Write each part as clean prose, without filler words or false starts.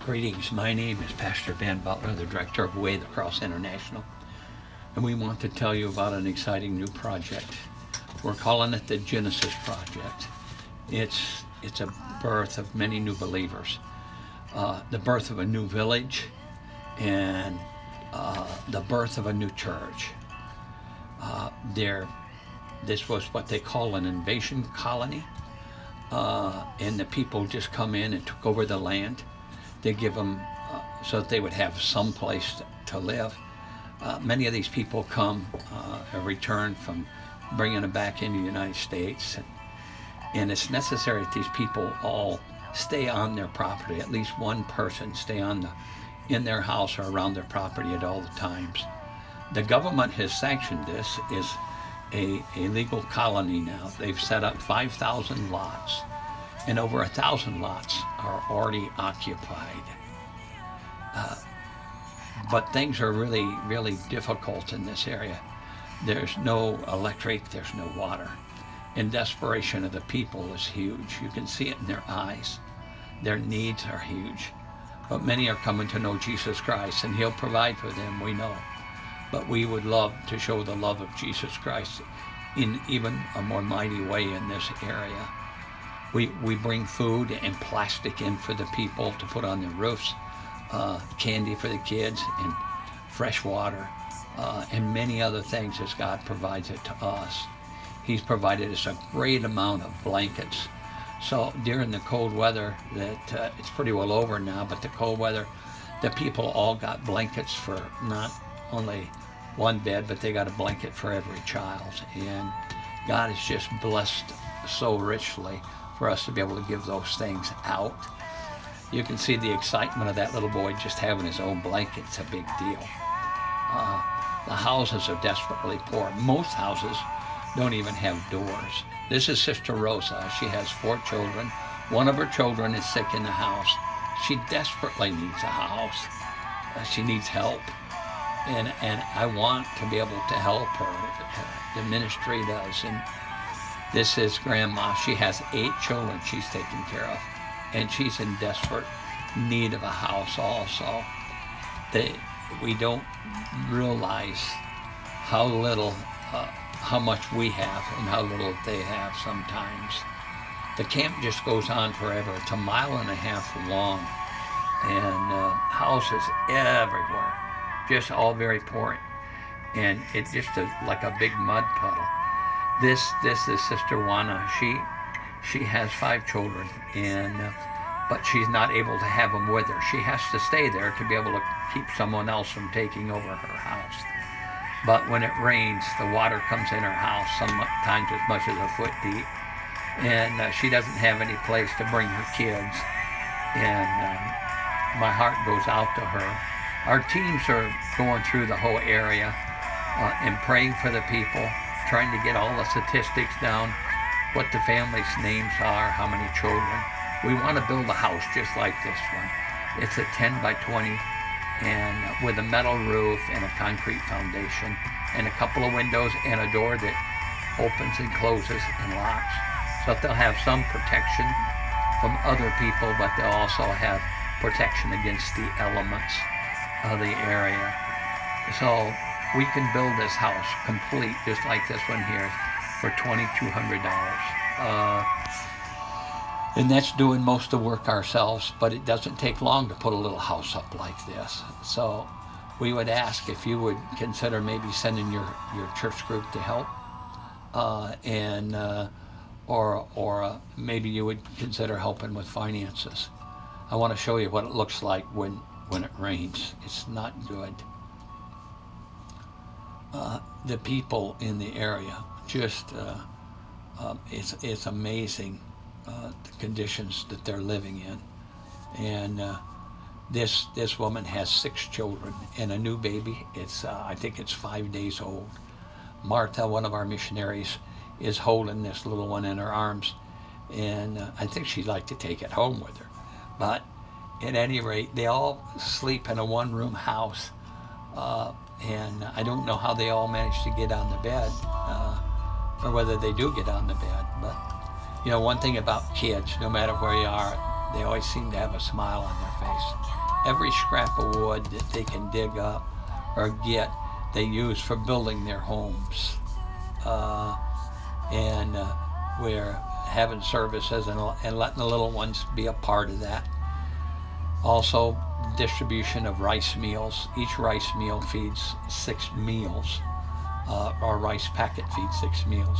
Greetings. My name is Pastor Ben Butler, the director of Way the Cross International, and we want to tell you about an exciting new project. We're calling it the Genesis Project. It's a birth of many new believers, the birth of a new village, and the birth of a new church. This was what they call an invasion colony, and the people just come in and took over the land. They give them so that they would have some place to live. Many of these people come return from bringing them back into the United States, and it's necessary that these people all stay on their property. At least one person stay in their house or around their property at all the times. The government has sanctioned this as a legal colony now. They've set up 5,000 lots, and over 1,000 lots are already occupied. But things are really, really difficult in this area. There's no electric, there's no water. And desperation of the people is huge. You can see it in their eyes. Their needs are huge. But many are coming to know Jesus Christ, and He'll provide for them, we know. But we would love to show the love of Jesus Christ in even a more mighty way in this area. We bring food and plastic in for the people to put on their roofs, candy for the kids, and fresh water, and many other things as God provides it to us. He's provided us a great amount of blankets. So during the cold weather, that it's pretty well over now, but the cold weather, the people all got blankets for not only one bed, but they got a blanket for every child. And God has just blessed so richly for us to be able to give those things out. You can see the excitement of that little boy just having his own blanket. It's a big deal. The houses are desperately poor. Most houses don't even have doors. This is Sister Rosa. She has 4 children. One of her children is sick in the house. She desperately needs a house. She needs help. And I want to be able to help her. The ministry does. And this is Grandma. She has 8 children she's taking care of. And she's in desperate need of a house also. We don't realize how little, how much we have and how little they have sometimes. The camp just goes on forever. It's 1.5 miles long, and houses everywhere, just all very poor, and it just is like a big mud puddle. This is Sister Juana. She has 5 children, and but she's not able to have them with her. She has to stay there to be able to keep someone else from taking over her house. But when it rains, the water comes in her house, sometimes as much as a foot deep, and she doesn't have any place to bring her kids. And my heart goes out to her. Our teams are going through the whole area and praying for the people, trying to get all the statistics down, what the families' names are, how many children. We want to build a house just like this one. It's a 10 by 20 and with a metal roof and a concrete foundation and a couple of windows and a door that opens and closes and locks. So that they'll have some protection from other people, but they'll also have protection against the elements of the area. So we can build this house complete, just like this one here, for $2,200. And that's doing most of the work ourselves, but it doesn't take long to put a little house up like this. So we would ask if you would consider maybe sending your church group to help, or maybe you would consider helping with finances. I want to show you what it looks like when it rains. It's not good. The people in the area, just it's amazing the conditions that they're living in. And this woman has 6 children and a new baby. I think it's 5 days old. Martha, one of our missionaries, is holding this little one in her arms, and I think she'd like to take it home with her. But at any rate, they all sleep in a 1-room house, and I don't know how they all manage to get on the bed, or whether they do get on the bed. But you know, one thing about kids, no matter where you are, They always seem to have a smile on their face. Every scrap of wood that they can dig up or get, they use for building their homes. And we're having services and letting the little ones be a part of that. Also, distribution of rice meals. Each rice meal feeds 6 meals. Our rice packet feeds 6 meals.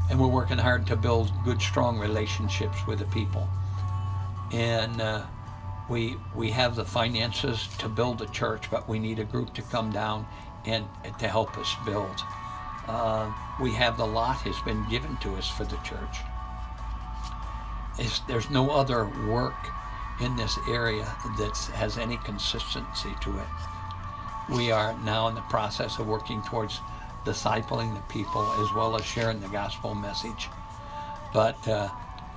And we're working hard to build good, strong relationships with the people. And we have the finances to build a church, but we need a group to come down and to help us build. We have the lot has been given to us for the church. There's no other work in this area that has any consistency to it. We are now in the process of working towards discipling the people as well as sharing the gospel message. But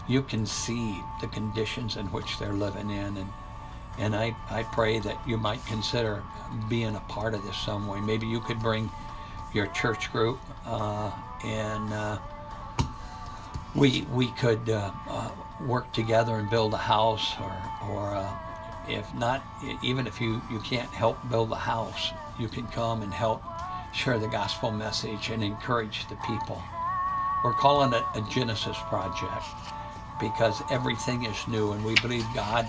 you can see the conditions in which they're living in, and I pray that you might consider being a part of this some way. Maybe you could bring your church group, and we could work together and build a house, or if not, even if you can't help build a house, you can come and help share the gospel message and encourage the people. We're calling it a Genesis project because everything is new, and we believe God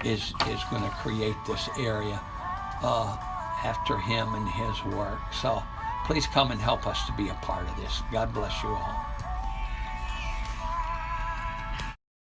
is going to create this area after him and his work. So please come and help us to be a part of this. God bless you all.